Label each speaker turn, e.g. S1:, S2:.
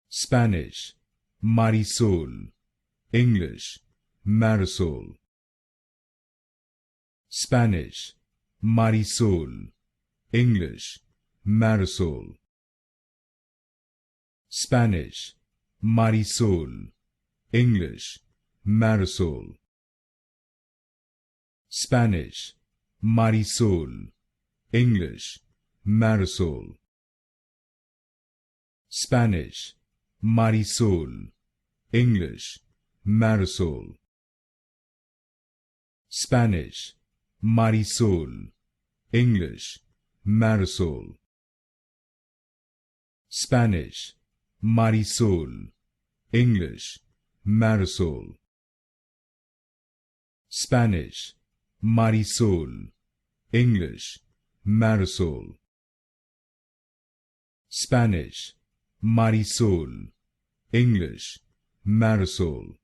S1: Spanish, Marisol. English, Marisol. Spanish, Marisol. English, Marisol. Spanish, Marisol. English, Marisol. Spanish, Marisol. English, Marisol. Spanish, Marisol. English, Marisol. Spanish, Marisol. English, Marisol. Spanish, Marisol. English, Marisol. Spanish, Marisol. English, Marisol. Spanish, Marisol. English, Marisol.